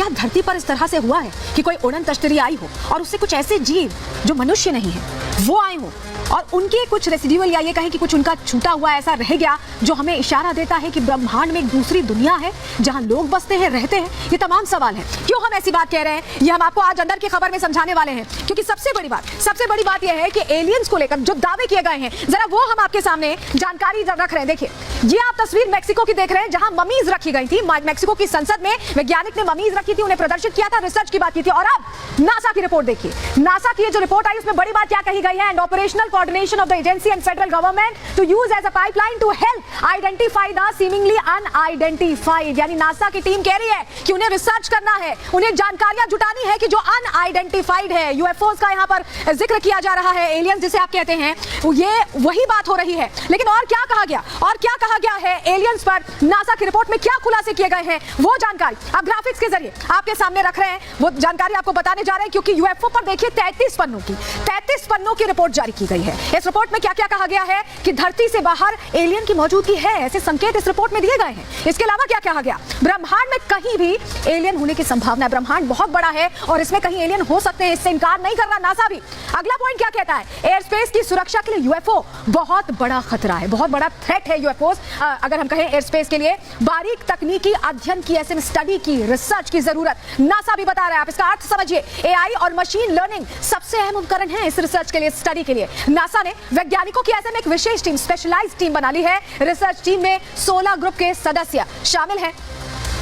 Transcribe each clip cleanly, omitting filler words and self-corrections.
क्या धरती पर इस तरह से हुआ है कि कोई उड़न तश्तरी आई हो और उससे कुछ ऐसे जीव जो मनुष्य नहीं है वो आए हो और उनके कुछ रेसिड्यूअल या ये कहें कि कुछ उनका छूटा हुआ ऐसा रह गया जो हमें इशारा देता है कि ब्रह्मांड में एक दूसरी दुनिया है जहां लोग बसते हैं, रहते हैं? ये तमाम सवाल हैं। क्यों हम ऐसी बात कह रहे हैं, ये हम आपको आज अंदर की खबर में समझाने वाले हैं, क्योंकि सबसे बड़ी बात यह है कि एलियंस को लेकर जो दावे किए गए हैं, जरा वो हम आपके सामने जानकारी रख रहे हैं। देखिए, ये आप तस्वीर मेक्सिको की देख रहे हैं जहां ममीज रखी गई थी। मेक्सिको की संसद में वैज्ञानिक ने ममीज रखी थी, उन्हें प्रदर्शित किया था, रिसर्च की बात की थी। और अब नासा की रिपोर्ट देखिए, नासा की जो रिपोर्ट आई उसमें बड़ी बात क्या कही गई है, and operational coordination of the agency and federal government to use as a pipeline to help identify the seemingly unidentified. यानी नासा की टीम कह रही है कि उन्हें रिसर्च करना है, उन्हें जानकारियां जुटानी है कि जो अनआइडेंटिफाइड है, यूएफओस का यहां पर जिक्र किया जा रहा है, एलियंस जिसे आप कहते हैं, ये वही बात हो रही है। लेकिन और क्या कहा गया है एलियंस पर, नासा की रिपोर्ट में क्या खुलासे किए गए हैं, वो जानकारी आप ग्राफिक्स के जरिए आपके सामने रख रहे हैं। वो जानकारी आपको बताने जा रहे हैं, क्योंकि यूएफओ पर देखिए 33 पन्नों की रिपोर्ट जारी की गई है। इस रिपोर्ट में क्या क्या कहा गया है कि धरती से बाहर एलियन की मौजूदगी है, ऐसे संकेत इस रिपोर्ट में दिए गए हैं। इसके अलावा क्या कहा गया, ब्रह्मांड में कहीं भी एलियन होने की संभावना है। ब्रह्मांड बहुत बड़ा है और इसमें कहीं एलियन हो सकते हैं, इससे इनकार नहीं कर रहा नासा भी। अगला पॉइंट क्या कहता है, एयर स्पेस की सुरक्षा के लिए यूएफओ बहुत बड़ा खतरा है, बहुत बड़ा थ्रेट है यूएफओस। अगर हम कहें एयर स्पेस के लिए बारीक तकनीकी अध्ययन की, ऐसे में स्टडी की, रिसर्च की जरूरत नासा भी बता रहा है। आप इसका अर्थ समझिए, एआई और मशीन लर्निंग सबसे अहम उपकरण है इस रिसर्च के लिए, स्टडी के लिए। नासा ने वैज्ञानिकों की ऐसे में एक विशेष टीम, स्पेशलाइज्ड टीम बना ली है। रिसर्च टीम में 16 ग्रुप के सदस्य शामिल हैं।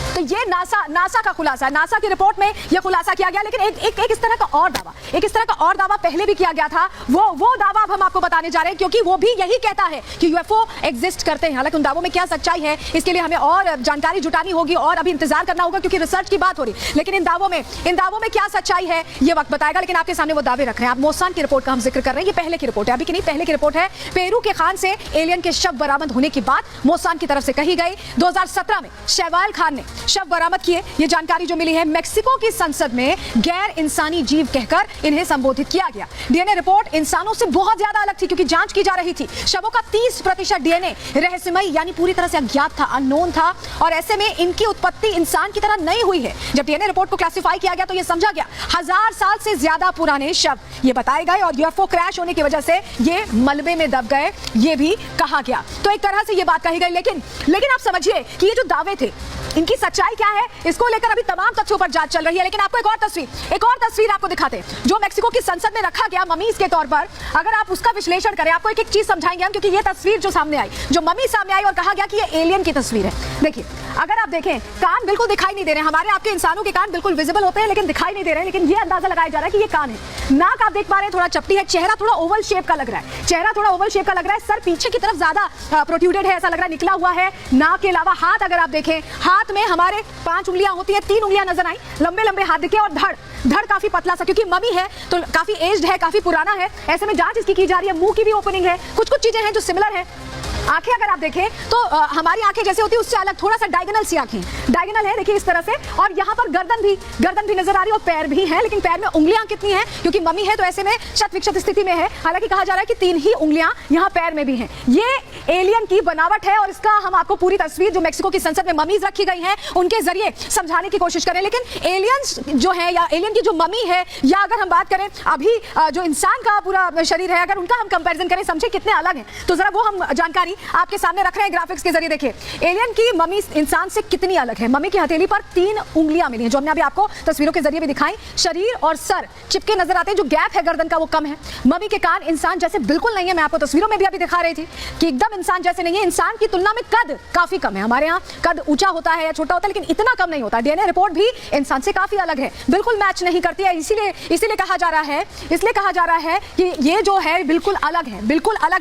तो ये नासा का खुलासा है, नासा की रिपोर्ट में ये खुलासा किया गया। लेकिन एक इस तरह का और दावा पहले भी किया गया था। वो दावा अब हम आपको बताने जा रहे हैं, क्योंकि वो भी यही कहता है कि यूएफओ एग्जिस्ट करते हैं। हालांकि उन दावों में क्या सच्चाई है, इसके लिए हमें और जानकारी जुटानी होगी और अभी इंतजार करना होगा, क्योंकि रिसर्च की बात हो रही। लेकिन इन दावों में क्या सच्चाई है ये वक्त बताएगा। लेकिन आपके सामने वो दावे रख रहे हैं। आप मोसान की रिपोर्ट का हम जिक्र कर रहे हैं, ये पहले की रिपोर्ट है, अभी की नहीं, पहले की रिपोर्ट है। पेरू के खान से एलियन के शव बरामद होने की बात मोसान की तरफ से कही गई। 2017 में शैवाल खान ने शव बरामद किए, ये जानकारी जो मिली है। मेक्सिको की संसद में गैर इंसानी जीव कहकर इन्हें संबोधित किया गया। डीएनए रिपोर्ट इंसानों से बहुत ज्यादा अलग थी, क्योंकि जांच की जा रही थी। शवों का 30% डीएनए रहस्यमय, यानी पूरी तरह से अज्ञात था, अननोन था, और ऐसे में इनकी उत्पत्ति इंसान की तरह नहीं हुई है। जब डीएनए रिपोर्ट को क्लासिफाई किया गया तो यह समझा गया 1000 साल से ज्यादा पुराने शव ये बताए गए, और यूएफओ क्रैश होने की वजह से ये मलबे में दब गए, ये भी कहा गया। तो एक तरह से ये बात कही गई। लेकिन आप समझिए कि ये जो दावे थे, इनकी सच्चाई क्या है, इसको लेकर अभी तमाम तथ्यों पर जांच चल रही है। लेकिन आपको एक और तस्वीर आपको दिखाते हैं, जो मेक्सिको की संसद में रखा गया ममीज के तौर पर। अगर आप उसका विश्लेषण करें, आपको एक चीज समझाएंगे हम, क्योंकि ये तस्वीर जो सामने आई, जो मम्मी सामने आई और कहा गया कि ये एलियन की तस्वीर है। देखिए, अगर आप देखें, कान बिल्कुल दिखाई नहीं दे रहे। हमारे आपके इंसानों के कान बिल्कुल विजिबल होते हैं, लेकिन दिखाई नहीं दे रहे। लेकिन ये अंदाजा लगाया जा रहा है कि ये कान है। नाक आप देख पा रहे हैं थोड़ा चपटी है, चेहरा थोड़ा ओवल शेप का लग रहा है, सर पीछे की तरफ ज्यादा प्रोट्रूडेड है, ऐसा लग रहा है, निकला हुआ है। नाक के अलावा हाथ अगर आप देखें, हाथ में हमारे 5 उंगलियां होती है, 3 उंगलियां नजर आई, लंबे हाथ दिखे, और धड़ काफी पतला सा, क्योंकि मम्मी है तो काफी एज्ड है, काफी पुराना है। ऐसे में जांच इसकी की जा रही है। मुंह की भी ओपनिंग है, कुछ चीजें हैं जो सिमिलर है। आंखें अगर आप देखें तो हमारी आंखें जैसे होती है उससे अलग, थोड़ा सा डायगोनल सी आंखें, डायगोनल है, देखिए इस तरह से। और यहाँ पर गर्दन भी नजर आ रही है, और पैर भी हैं। लेकिन पैर में उंगलियां कितनी हैं, क्योंकि मम्मी है तो ऐसे में शत विक्षत स्थिति में है। हालांकि कहा जा रहा है कि 3 ही उंगलियां यहाँ पैर में भी हैं। ये एलियन की बनावट है, और इसका हम आपको पूरी तस्वीर जो मेक्सिको की संसद में ममीज रखी गई हैं उनके जरिए समझाने की कोशिश करें। लेकिन एलियंस जो है, या एलियन की जो मम्मी है, या अगर हम बात करें अभी जो इंसान का पूरा शरीर है, अगर उनका हम कंपैरिजन करें, समझे कितने अलग हैं, तो जरा वो हम जानकारी आपके सामने रख रहे हैं ग्राफिक्स के जरिए। देखिए, एलियन की मम्मी इंसान से कितनी अलग है। मम्मी की हथेली पर 3 उंगलियां मिली हैं, जो हमने अभी आपको तस्वीरों के जरिए भी दिखाई। शरीर और सर चिपके नजर आते हैं, जो गैप है गर्दन का वो कम है। मम्मी के कान इंसान जैसे बिल्कुल नहीं है, मैं आपको तस्वीरों में भी अभी दिखा रही थी कि एकदम इंसान जैसे नहीं है। इंसान की तुलना में कद काफी कम है। हमारे यहाँ कद ऊंचा होता है या छोटा होता है, लेकिन इतना कम नहीं होता। डीएनए रिपोर्ट भी इंसान से काफी अलग है, बिल्कुल मैच नहीं करती है। इसीलिए कहा जा रहा है कि ये जो है बिल्कुल अलग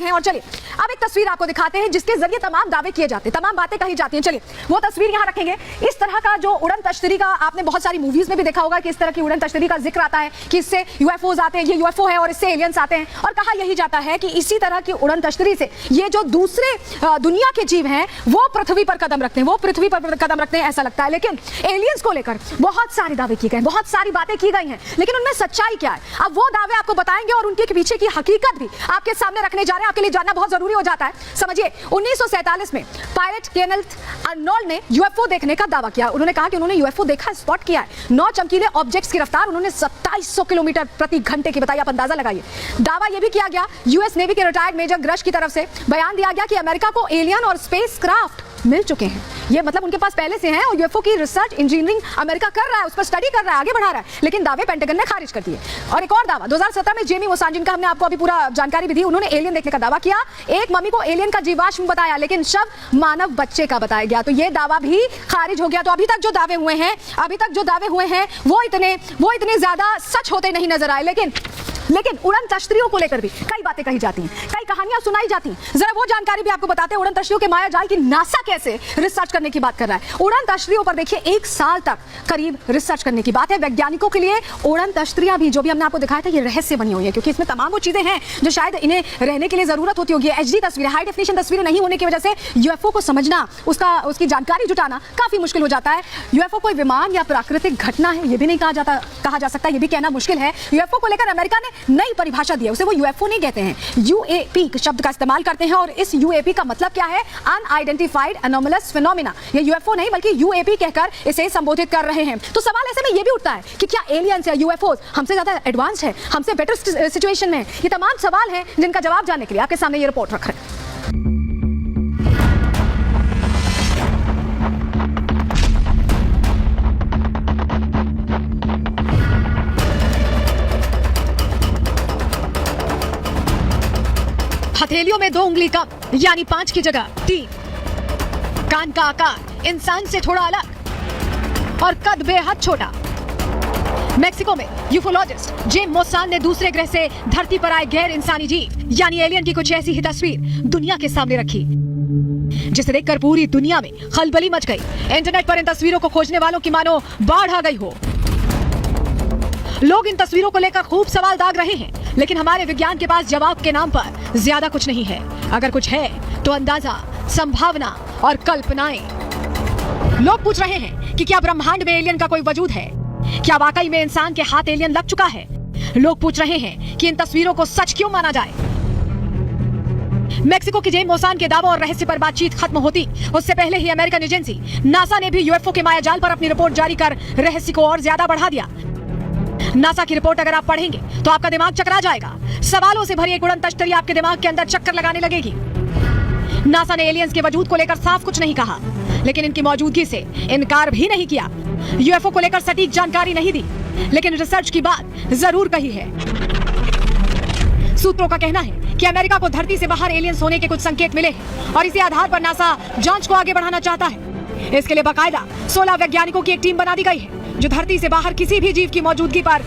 है। और चलिए अब एक तस्वीर आपको दिखाते हैं जिसके जरिए तमाम दावे किए जाते हैं, तमाम बातें कही जाती हैं। चलिए वो तस्वीर यहाँ रखेंगे। इस तरह का जो उड़न तश्तरी का आपने बहुत सारी मूवीज में भी देखा होगा कि इस तरह की उड़न तश्तरी का जिक्र आता है कि इससे यूएफओज आते हैं, ये यूएफओ है और इससे एलियंस आते हैं। और कहा यही जाता है कि इसी तरह की उड़न तश्तरी से ये जो दूसरे दुनिया के जीव हैं वो पृथ्वी पर कदम रखते हैं, ऐसा लगता है। लेकिन एलियंस को लेकर बहुत सारे दावे किए गए, बहुत सारी बातें की गई हैं, लेकिन उनमें सच्चाई क्या है, अब वो दावे आपको बताएंगे और उनके पीछे की हकीकत भी आपके सामने रखने जा रहे हैं। आपके लिए जानना बहुत जरूरी हो जाता है। समझिए 1947 में पायलट केनेथ अर्नोल्ड ने यूएफओ देखने का दावा किया। उन्होंने कहा कि उन्होंने यूएफओ देखा, स्पॉट किया है। 9 चमकीले ऑब्जेक्ट्स की रफ्तार उन्होंने 2700 किलोमीटर प्रति घंटे की बताई। आप अंदाजा लगाइए। दावा यह भी किया गया यूएस नेवी के रिटायर्ड मेजर ग्रश की तरफ से बयान दिया गया कि अमेरिका को एलियन और स्पेस क्राफ्ट मिल चुके हैं। ये मतलब उनके पास पहले से हैं और यूएफओ की रिसर्च इंजीनियरिंग अमेरिका कर रहा है, उस पर स्टडी कर रहा है, आगे बढ़ा रहा है, लेकिन दावे पेंटागन ने खारिज कर दिए। और एक और दावा 2017 में जेमी मोसान, जिनका हमने आपको अभी पूरा जानकारी भी दी, उन्होंने एलियन देखने का दावा किया। एक मम्मी को एलियन का जीवाश्म बताया, लेकिन शव मानव बच्चे का बताया गया, तो ये दावा भी खारिज हो गया। तो अभी तक जो दावे हुए हैं वो इतने ज्यादा सच होते नहीं नजर आए। लेकिन उड़न तश्तरियों को लेकर भी कई बातें कही जाती हैं, कई कहानियां सुनाई जाती हैं। जरा वो जानकारी भी आपको बताते हैं उड़न तश्तरियों के माया जाल की नासा कैसे रिसर्च करने की बात कर रहा है। उड़न तश्तरियों पर देखिए 1 साल तक करीब रिसर्च करने की बात है। वैज्ञानिकों के लिए उड़न तश्तरियां भी, जो भी हमने आपको दिखाया था, ये रहस्य बनी हुई है, क्योंकि इसमें तमाम वो चीजें हैं जो शायद इन्हें रहने के लिए जरूरत होती होगी। एचडी तस्वीरें, हाई डेफिनेशन तस्वीरें नहीं होने की वजह से यूएफओ को समझना, उसकी जानकारी जुटाना काफी मुश्किल हो जाता है। यूएफओ कोई विमान या प्राकृतिक घटना है, ये भी नहीं कहा जा सकता, ये भी कहना मुश्किल है। यूएफओ को लेकर अमेरिका ने नई परिभाषा दी है, उसे वो यूएफओ नहीं कहते हैं, यूएपी शब्द का इस्तेमाल करते हैं। और इस यूएपी का मतलब क्या है? Unidentified anomalous phenomena. ये यूएफओ नहीं बल्कि यूएपी कहकर इसे संबोधित कर रहे हैं। तो सवाल ऐसे में ये भी उठता है कि क्या एलियंस या यूएफओ हमसे ज्यादा एडवांस है, हमसे बेटर सिचुएशन में? ये तमाम सवाल हैं जिनका जवाब जानने के लिए आपके सामने ये रिपोर्ट रख रहे हैं। हथेलियों में 2 उंगली कम, यानी 5 की जगह 3। कान का आकार इंसान से थोड़ा अलग और कद बेहद छोटा। मेक्सिको में यूफोलॉजिस्ट जेम मोसान ने दूसरे ग्रह से धरती पर आए गैर इंसानी जीव यानी एलियन की कुछ ऐसी ही तस्वीर दुनिया के सामने रखी, जिसे देखकर पूरी दुनिया में खलबली मच गई। इंटरनेट पर इन तस्वीरों को खोजने वालों की मानो बाढ़ आ गई हो। लोग इन तस्वीरों को लेकर खूब सवाल दाग रहे हैं, लेकिन हमारे विज्ञान के पास जवाब के नाम पर ज्यादा कुछ नहीं है। अगर कुछ है तो अंदाजा, संभावना और कल्पनाएं। लोग पूछ रहे हैं कि क्या ब्रह्मांड में एलियन का कोई वजूद है? क्या वाकई में इंसान के हाथ एलियन लग चुका है? लोग पूछ रहे हैं कि इन तस्वीरों को सच क्यों माना जाए। मेक्सिको की जेम मोसान के दावों और रहस्य पर बातचीत खत्म होती उससे पहले ही अमेरिकन एजेंसी नासा ने भी यूएफओ के मायाजाल पर अपनी रिपोर्ट जारी कर रहस्य को और ज्यादा बढ़ा दिया। नासा की रिपोर्ट अगर आप पढ़ेंगे तो आपका दिमाग चकरा जाएगा। सवालों से भरी एक उड़न तश्तरी आपके दिमाग के अंदर चक्कर लगाने लगेगी। नासा ने एलियंस के वजूद को लेकर साफ कुछ नहीं कहा, लेकिन इनकी मौजूदगी से इनकार भी नहीं किया। यूएफओ को लेकर सटीक जानकारी नहीं दी, लेकिन रिसर्च की बात जरूर कही है। सूत्रों का कहना है कि अमेरिका को धरती से बाहर एलियंस होने के कुछ संकेत मिले हैं और इसी आधार पर नासा जांच को आगे बढ़ाना चाहता है। इसके लिए बाकायदा 16 वैज्ञानिकों की एक टीम बना दी गई है, जो धरती से बाहर किसी भी जीव की मौजूदगी पर